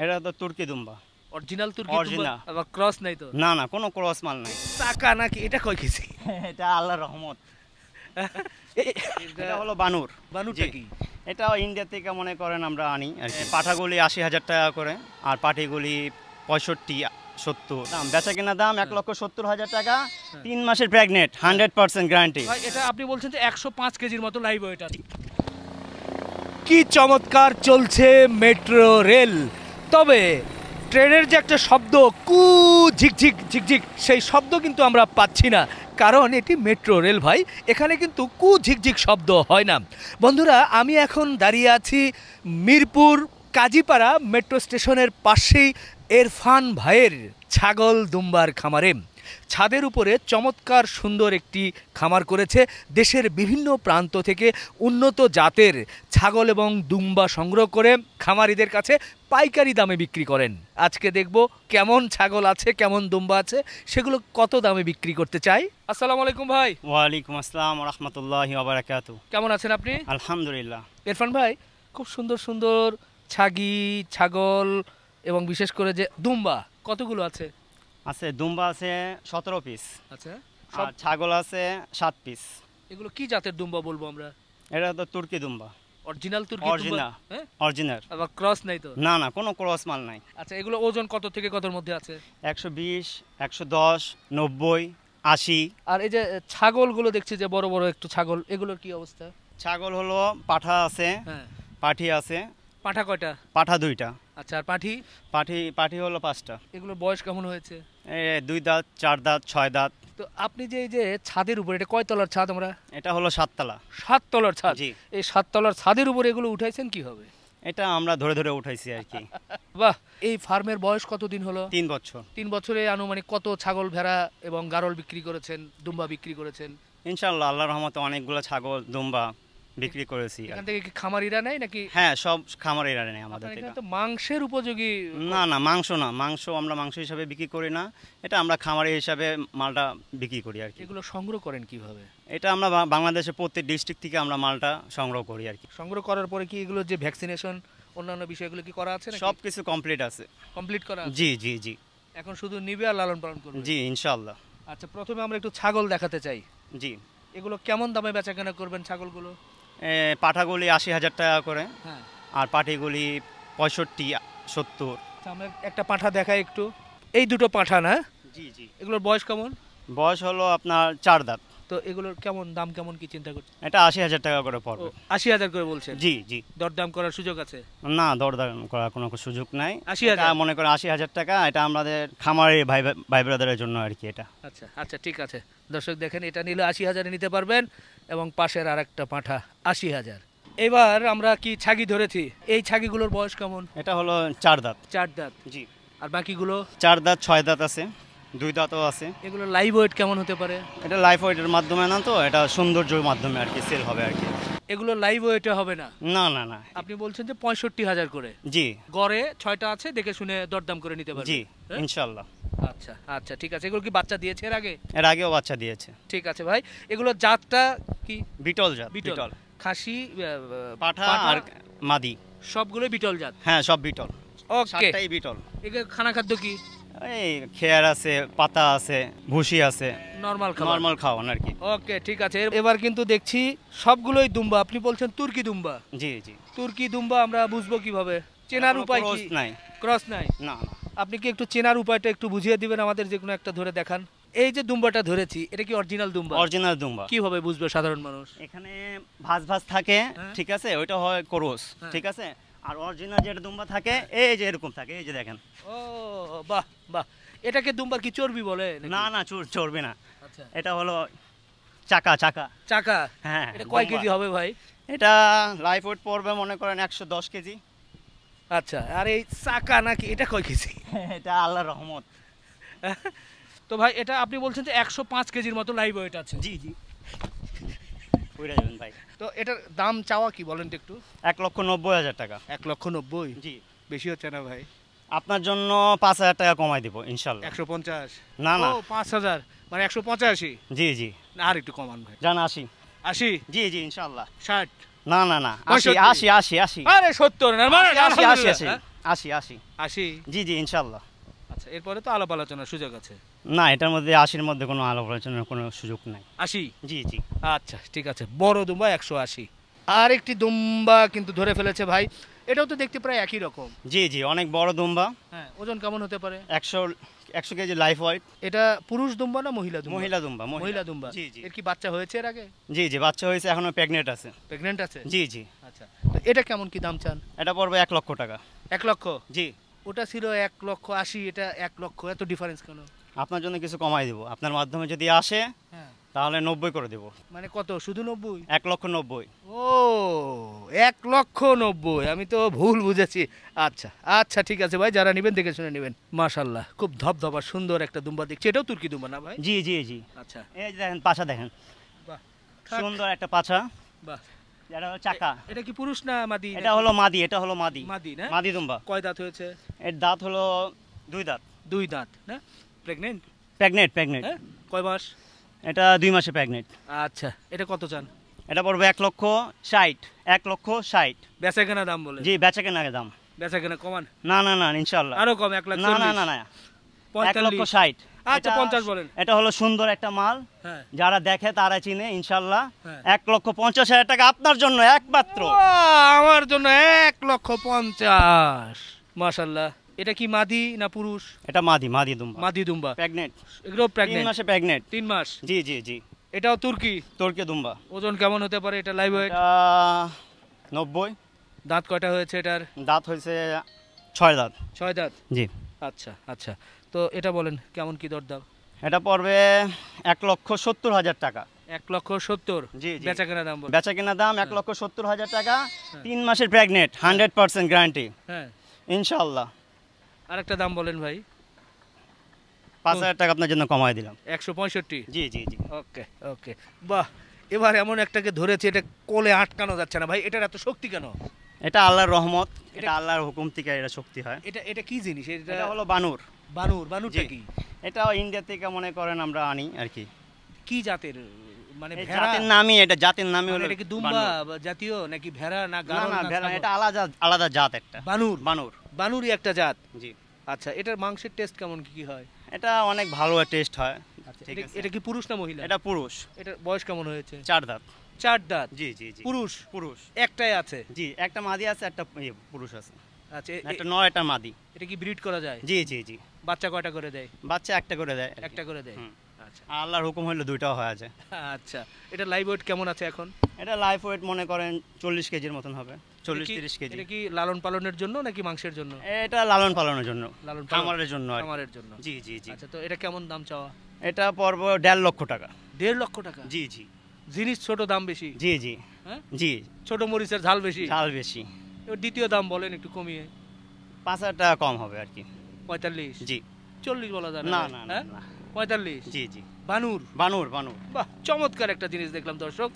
এটা তো তুর্কি দুম্বা। অরিজিনাল তুর্কি দুম্বা? অরিজিনাল। আবার ক্রস নাই তো? না না, কোনো ক্রস মাল নাই। চাকা নাকি? এটা কয় কেজি? এটা আল্লাহর রহমত। এটা হলো বানুর। বানুরটা কি? এটা ইন্ডিয়া থেকে মনে করেন আমরা আনি আর কি। পাঠাগুলি ৮০,০০০ টাকা করে, আর পাটিগুলি ৬৫-৭০। দাম বেচা কেনা দাম ১,৭০,০০০ টাকা। ৩ মাসের প্রেগনেন্ট, 100% গ্যারান্টি। ভাই এটা আপনি বলছেন যে ১০৫ কেজির মতো লাইভ ওয়েট আছে। কি চমৎকার চলছে মেট্রো রেল। তবে ট্রেনের যে একটা শব্দ কু ঝিকঝিক ঝিকঝিক, সেই শব্দ কিন্তু আমরা পাচ্ছি না, কারণ এটি মেট্রো রেল ভাই। এখানে কিন্তু কু ঝিকঝিক শব্দ হয় না। বন্ধুরা, আমি এখন দাঁড়িয়ে আছি মিরপুর কাজীপাড়া মেট্রো স্টেশনের পাশেই এরফান ভাইয়ের ছাগল দুম্বার খামারে। ছাদের উপরে চমৎকার সুন্দর একটি খামার করেছে। দেশের বিভিন্ন প্রান্ত থেকে উন্নত জাতের ছাগল এবং দুম্বা সংগ্রহ করে খামারিদের কাছে পাইকারি দামে বিক্রি করেন। আজকে দেখব কেমন ছাগল আছে, কেমন দুম্বা আছে, সেগুলো কত দামে বিক্রি করতে চাই। আসসালামু আলাইকুম ভাই। ওয়ালাইকুম আসসালাম ওয়া রাহমাতুল্লাহি ওয়া বারাকাতুহু। কেমন আছেন আপনি? আলহামদুলিল্লাহ। ইরফান ভাই, খুব সুন্দর সুন্দর ছাগি, ছাগল এবং বিশেষ করে যে দুম্বা কতগুলো আছে? আছে দুম্বা আছে ১৭ পিস। আচ্ছা, আর ছাগল আছে 7 পিস। এগুলো কি জাতের দুম্বা বলবো আমরা? এটা তো তুর্কি দুম্বা। অরিজিনাল তুর্কি দুম্বা? হ্যাঁ, অরিজিনাল। আবার ক্রস নাই তো? না না, কোনো ক্রস মাল নাই। আচ্ছা, এগুলো ওজন কত থেকে কতর মধ্যে আছে? ১২০, ১১০, ৯০, ৮০। আর এই যে ছাগলগুলো দেখছি যে বড় বড় একটু ছাগল, এগুলোর কি অবস্থা? ছাগল হলো পাঠা আছে, হ্যাঁ। পাঠি আছে। পাঠা কয়টা? পাঠা ২টা। আচ্ছা, আর পাঠি? পাঠি হলো ৫টা। এগুলোর বয়স কেমন হয়েছে? ২ দাঁত, ৪ দাঁত, ৬ দাঁত। তো আপনি যে এই যে ছাদের উপরে, এটা কয় তলার ছাদ? আমরা এটা হলো ৭ তলা। ৭ তলার ছাদ? জি। এই ৭ তলার ছাদের উপরে এগুলো উঠাইছেন কিভাবে? এটা আমরা ধরে ধরে উঠাইছি আর কি। বাহ। এই ফার্মের বয়স কতদিন হলো? ৩ বছর। ৩ বছরে আনুমানিক কত ছাগল, ভেড়া এবং গারল বিক্রি করেছেন, দুম্বা বিক্রি করেছেন? ইনশাআল্লাহ আল্লাহর রহমতে অনেকগুলো ছাগল দুম্বা বিক্রি করেছি। এখান থেকে কি খামারিরা নেয় নাকি? হ্যাঁ, সব খামারিরা নেয় আমাদের আপনার থেকে। এখানে তো মাংসের উপযোগী। না না, মাংস না, আমরা মাংস হিসাবে বিক্রি করি না। এটা আমরা খামারি হিসাবে মালটা বিক্রি করি আর কি। এগুলো সংগ্রহ করেন কিভাবে? এটা আমরা বাংলাদেশের প্রত্যেক ডিস্ট্রিক্ট থেকে আমরা মালটা সংগ্রহ করি আর কি। সংগ্রহ করার পরে কি এগুলো যে ভ্যাকসিনেশন অন্যান্য বিষয়গুলো কি করা আছে নাকি? সব কিছু কমপ্লিট আছে। কমপ্লিট করা আছে? জি জি জি। এখন শুধু নিবে আর লালন পালন করবে? জি ইনশাআল্লাহ। আচ্ছা, প্রথমে আমরা একটু ছাগল দেখাতে চাই। জি। এগুলো কেমন দামে বেচাকেনা করবেন ছাগলগুলো? পাঠাগুলি ৮০,০০০ টাকা করে, হ্যাঁ। আর পাটিগুলি ৬৫-৭০। আচ্ছা, আমরা একটা পাঁঠা দেখাই একটু। এই দুটো পাঁঠা না? জি জি। এগুলোর বয়স কেমন? বয়স হলো আপনার ৪ দাঁত। তো এগুলোর কেমন দাম, কেমন কি চিন্তা করছেন? এটা ৮০,০০০ টাকা করে পড়বে। ৮০,০০০ করে বলছেন? জি জি। দরদাম করার সুযোগ আছে? না, দরদাম করার কোনো সুযোগ নাই। ৮০,০০০ এটা মনে করেন ৮০,০০০ টাকা। এটা আমাদের খামারি ভাই ব্রাদারের জন্য আর কি এটা। আচ্ছা আচ্ছা, ঠিক আছে। দর্শক দেখেন, এটা নিলে ৮০,০০০ নিতে পারবেন, এবং পাশের আর একটা পাঁঠা ৮০,০০০। এবার আমরা কি ছাগি ধরেছি, এই ছাগিগুলোর বয়স কেমন? এটা হলো ৪ দাঁত। ৪ দাঁত? জি। আর বাকিগুলো? ৪ দাঁত, ৬ দাঁত আছে, ২ দাঁতও আছে। এগুলো লাইভ ওয়েট কেমন হতে পারে? এটা লাইফ ওয়েটের মাধ্যমে না, তো এটা সৌন্দর্যের মাধ্যমে আর কি সেল হবে আর কি। এগুলো লাইভ ওয়েটে হবে না? না না না। আপনি বলছেন যে ৬৫,০০০ করে? জি। গড়ে ৬টা আছে, দেখে শুনে দরদাম করে নিতে পারবেন? জি হ্যাঁ? ইনশাআল্লাহ। আচ্ছা আচ্ছা, ঠিক আছে। এগুলো কি বাচ্চা দিয়েছে এর আগে? এর আগেও বাচ্চা দিয়েছে। ঠিক আছে ভাই। এগুলো জাতটা কি? বিটল জাত। বিটল। খাসি, পাঠা আর মাদি সবগুলো বিটল জাত? হ্যাঁ, সব বিটল। ওকে। সাতটাই বিটল। এগুলো খানা খাদ্য কি? এই খেয়ার আছে, পাতা আছে, ভুসি আছে, নরমাল খাবার? নরমাল খাওয়ান আর কি। ওকে, ঠিক আছে। এবার কিন্তু দেখছি সবগুলোই দুম্বা। আপনি বলছেন তুর্কি দুম্বা? জি জি। তুর্কি দুম্বা আমরা বুঝবো কিভাবে? চেনার উপায় কি? নাই। ক্রস নাই? না না। আপনি কি একটু চেনার উপায়টা একটু বুঝিয়ে দিবেন আমাদের, যে কোনো একটা ধরে দেখান। এই যে দুম্বাটা ধরেছি, এটা কি অরিজিনাল দুম্বা? অরিজিনাল দুম্বা। কিভাবে বুঝবে সাধারণ মানুষ? এখানে ভাঁজ ভাঁজ থাকে, হ্যাঁ। ঠিক আছে, ওইটা হয় ক্রস, হ্যাঁ। ঠিক আছে। আর অরিজিনাল যেটা দুম্বা থাকে, এই যে এরকম থাকে, এই যে দেখেন। ও বাহ বাহ। এটাকে দুম্বার কি চর্বি বলে নাকি? না না, চর্বি না। আচ্ছা। এটা হলো চাকা চাকা। চাকা? হ্যাঁ। এটা কয় দুম্বা। কেজি হবে ভাই? এটা লাইফ ওয়েট পড়বে মনে করেন ১১০ কেজি। আচ্ছা, আর এই চাকা নাকি, এটা কয় কেজি? এটা আল্লাহর রহমত। তো ভাই, এটা আপনি বলছেন যে ১০৫ কেজির মতো লাইভ ওয়েট আছে? জি জি। কইরা যাবেন ভাই। তো এটার দাম চাওয়া কি বলেন তো একটু? ১,৯০,০০০ টাকা। ১,৯০,০০০? জি। বেশি হচ্ছে না ভাই? আপনার জন্য ৫,০০০ টাকা কমাই দিব ইনশাল্লাহ। ১৫০? না না। ও ৫,০০০, মানে ১৮৫? জি জি। আর একটু কমান ভাই। জান ৮০। ৮০? জি জি ইনশাল্লাহ। ৬০? না না না, ৮০ ৬৫? ৮০ ৮০ ৮০। আরে ৭০ না, মানে ৮০ ৮০ আলহামদুলিল্লাহ। আশি আশি 80? জি জি ইনশাল্লাহ। আচ্ছা, এরপরে তো আলাপ আলোচনার সুযোগ আছে। না, এটার মধ্যে 80-র মধ্যে কোনো আলাপ আলোচনার কোনো সুযোগ নাই। 80? জি জি। আচ্ছা ঠিক আছে, বড় দুম্বা 180। আর একটি দুম্বা কিন্তু ধরে ফেলেছে ভাই, এটাও তো দেখতে প্রায় একই রকম। জি জি, অনেক বড় দুম্বা। হ্যাঁ, ওজন কেমন হতে পারে? 100 কেজি লাইফ ওয়েট। এটা পুরুষ দুম্বা না মহিলা দুম্বা? মহিলা দুম্বা। মহিলা দুম্বা। জি জি। এর কি বাচ্চা হয়েছে এর আগে? জি জি, বাচ্চা হয়েছে, এখনো প্রেগনেন্ট আছে। প্রেগনেন্ট আছে? জি জি। আচ্ছা, তো এটা কেমন কি দাম চান? এটা পড়বে 1 লক্ষ টাকা। 1 লক্ষ? জি। ওটা ছিল 1,80,000, এটা 1 লক্ষ, এত ডিফারেন্স কেন? আপনার জন্য কিছু কমাই দেবো, আপনার মাধ্যমে যদি আসে হ্যাঁ, তাহলে 90 করে দেবো। মানে কত, শুধু 90? 1,90,000। ও, 1,90,000, আমি তো ভুল বুঝেছি। আচ্ছা আচ্ছা ঠিক আছে ভাই, যারা নেবেন দেখে শুনে নেবেন। মাশাল্লাহ, খুব ধবধবা সুন্দর একটা দুম্বা দেখছি। এটাও তুর্কি দুম্বা না ভাই? জি জি জি। আচ্ছা, এই যে দেখেন পাছা, দেখেন বাহ, সুন্দর একটা পাছা। বাহ। এটা হলো চাকা। এটা কি পুরুষ না মাদি? এটা হলো মাদি, এটা হলো মাদি। মাদি না? মাদি দুম্বা। কয় দাঁত হয়েছে? এর দাঁত হলো 2 দাঁত। 2 দাঁত না? প্রেগনেন্ট? Pregnant pregnant. হ্যাঁ, কয় মাস? এটা 2 মাসে প্রেগনেন্ট। আচ্ছা, এটা কত চান? এটা পড়বে 1,60,000। 1,60,000। বেচা কেনা দাম বলে? জি, বেচা কেনা দাম। বেচা কেনা কমান? না না না, ইনশাল্লাহ আরো কম, 1,40,000? না না না না, 1,60,000। আচ্ছা, 50 বলেন। এটা হলো সুন্দর একটা মাল, হ্যাঁ। যারা দেখে তারা চিনে ইনশাল্লাহ। হ্যাঁ। 1,50,000 টাকা আপনার জন্য একমাত্র। আমার জন্য 1,50,000। মাশাল্লাহ। এটা কি মাদি না পুরুষ? এটা মাদি, মাদি দুম্বা। মাদি দুম্বা। প্রেগনেন্ট। এগুলো 3 প্রেগনেন্ট? মাসে প্রেগনেন্ট। 3 মাস? জি জি জি। এটাও তুর্কি? তুর্কি দুম্বা। ওজন কেমন হতে পারে এটা, লাইভ ওয়েট? এটা 90। দাঁত কয়টা হয়েছে এটার? দাঁত হয়েছে 6 দাঁত। 6 দাঁত? জি। আচ্ছা আচ্ছা, তো এটা বলেন কেমন কি দরদাম? এটা পড়বে 1,70,000 টাকা। 1,70,000? জি জি। বেচা কেনা দাম বলেন? বেচা কেনা দাম 1,70,000 টাকা। 3 মাসের প্রেগনেন্ট, 100% গ্যারান্টি হ্যাঁ। ইনশাল্লাহ। আরেকটা দাম বলেন ভাই। 5,000 টাকা আপনার জন্য কমাই দিলাম। 165? জি জি জি। ওকে ওকে, বাহ। এবার এমন একটাকে ধরেছে, এটা কোলে আটকানো যাচ্ছে না ভাই, এটার এত শক্তি কেন? এটা আল্লাহর রহমত, এটা আল্লাহর হুকুম থেকে এটা শক্তি হয়। এটা এটা কি জিনিস? এটা হলো বানুর। বানুর? বানুরটা জি। কি? এটা ইন্ডিয়া থেকে মনে করেন আমরা আনি আর কি। কি জাতের, মানে এই ভেড়া? জাতের নামই, এটা জাতের নামই মানে হলো এটা কি দুম্বা বানুর। বা জাতীয় নাকি ভেড়া না না গাড়ল না, না ভেড়া, ছাগল? এটা আলাদা আলাদা জাত একটা। বানুর? বানুর। বানুরই একটা জাত? জি। আচ্ছা, এটার মাংসের টেস্ট কেমন কি কি হয়? এটা অনেক ভালো টেস্ট হয়। ঠিক এটা আছে। এটা কি পুরুষ না মহিলা? এটা পুরুষ। এটার বয়স কেমন হয়েছে? 4 দাঁত। 4 দাঁত? জি জি জি। পুরুষ? পুরুষ। একটাই আছে? জি, একটা মাদি আছে, একটা পুরুষ আছে। আচ্ছা, একটা নয়, একটা মাদি। এটা কি ব্রিড করা যায়? জি জি জি। বাচ্চা কয়টা করে দেয়? বাচ্চা একটা করে দেয় আর কি। একটা করে দেয়? হুম। আচ্ছা আর আল্লাহর হুকুম হইলে 2টাও হয়ে যায়। আচ্ছা, এটা লাইভ ওয়েট কেমন আছে এখন? এটা লাইফ ওয়েট মনে করেন 40 কেজির মতন হবে। 40-30 কেজি। এটা কি লালন পালনের জন্য নাকি মাংসের জন্য? এটা লালন পালনের জন্য, লালন পালন? খামারের জন্য আর কি। খামারের জন্য? জি জি জি। আচ্ছা, তো এটা কেমন দাম চাওয়া? এটা পড়বে 1.5 লক্ষ টাকা। 1.5 লক্ষ টাকা? জি জি জিনিস ছোট, দাম বেশি? জি জি। হ্যাঁ, জি, ছোট মরিচের ঝাল বেশি? ঝাল বেশি। এবার দ্বিতীয় দাম বলেন একটু কমিয়ে। 5,000 টাকা কম হবে আর কি। 45? জি। 40 বলা যায় না ভাই? না না হ্যাঁ? না। 45? জি জি। বানুর? বানুর বানুর। বাহ, চমৎকার একটা জিনিস দেখলাম দর্শক,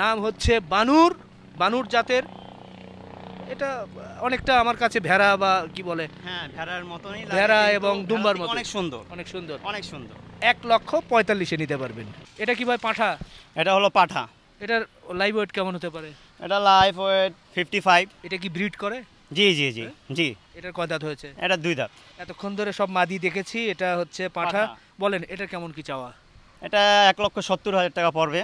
নাম হচ্ছে বানুর। বানুর জাতের। এটা অনেকটা আমার কাছে ভেড়া বা কি বলে, হ্যাঁ, ভেড়ার মতনই লাগে, ভেড়া কিন্তু এবং ভেড়ার দুম্বার থেকে মতো। অনেক সুন্দর, অনেক সুন্দর। অনেক সুন্দর। 1,45,000-এ নিতে পারবেন। এটা কি ভাই পাঠা? এটা হলো পাঠা। এটার লাইভ ওয়েট কেমন হতে পারে? এটা লাইফ ওয়েট 55। এটা কি ব্রিড করে? জি জি জি জি। এটার কয় দাঁত হয়েছে? এটা 2 দাঁত। এতক্ষণ ধরে সব মাদি দেখেছি, এটা হচ্ছে পাঠা। পাঠা। বলেন এটা কেমন কি চাওয়া? এটা 1,70,000 টাকা পড়বে।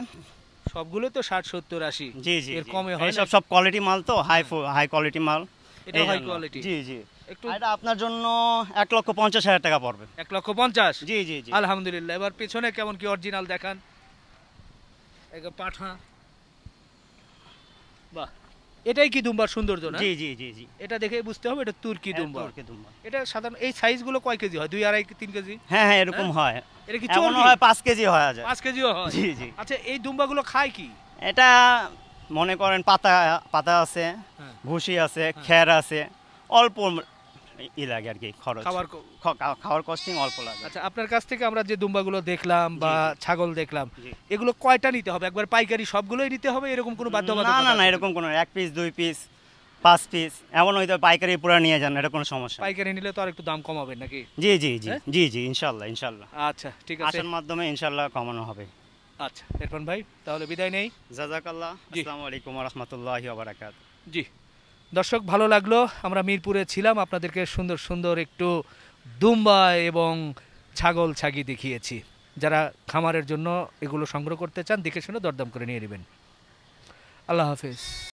সবগুলো তো 60, 70, 80? জি জি এর জি। কমে হয় না? এইসব সব কোয়ালিটি মাল তো, হাই কোয়ালিটি মাল। এটা এই হাই জন্য। কোয়ালিটি? জি জি। একটু আর এটা আপনার জন্য 1,50,000 টাকা পড়বে। 1,50,000? জি জি জি। আলহামদুলিল্লাহ। এবার পেছনে কেমন কি অরিজিনাল দেখান। পাঠা। বাহ, এটাই কি দুম্বার সৌন্দর্য না? জি জি জি জি। এটা দেখেই বুঝতে হবে এটা তুর্কি দুম্বা। তুর্কি দুম্বা। এটা সাধারণ এই সাইজগুলো কয় কেজি হয়? 2, 2.5, 3 কেজি? হ্যাঁ হ্যাঁ, এরকম হয়। এটা কি এমনও চর্বি? হয় 5 কেজি হয়ে যায়। 5 কেজিও হয়? জি জি। আচ্ছা, এই দুম্বাগুলো খায় কি? এটা মনে করেন পাতা পাতা আছে, হ্যাঁ। ভুসি আছে, খের আছে, অল্প লাগে আর কি খরচ। খাবার খাওয়ার কস্টিং অল্প লাগে। আচ্ছা, আপনার কাছ থেকে আমরা যে দুম্বাগুলো দেখলাম বা জি, ছাগল দেখলাম, জি। এগুলো কয়টা নিতে হবে? একবার পাইকারি সবগুলোই নিতে হবে এরকম কোনো না বাধ্যবাধকতা না না, আছে? এরকম কোনো 1 পিস 2 পিস 5 পিস এমন হয়তো পাইকারি পুরো নিয়ে যান, এটা কোনো সমস্যা নেই। পাইকারি নিলে তো আর একটু দাম কমাবেন নাকি? জি জি জি হ্যাঁ? জি জি, ইনশাল্লাহ ইনশাল্লাহ। আচ্ছা ঠিক আছে। আসার মাধ্যমে ইনশাল্লাহ কমানো হবে। আচ্ছা ইরফান ভাই, তাহলে বিদায় নেই। জাযাকাল্লাহ। জি। আসসালামু আলাইকুম ওয়া রাহমাতুল্লাহি ওয়া বারাকাতুহু। জি, দর্শক ভালো লাগলো, আমরা মিরপুরে ছিলাম, আপনাদেরকে সুন্দর সুন্দর একটু দুম্বা এবং ছাগল ছাগি দেখিয়েছি। যারা খামারের জন্য এগুলো সংগ্রহ করতে চান দেখে শুনে দরদাম করে নিয়ে নেবেন। আল্লাহ হাফেজ।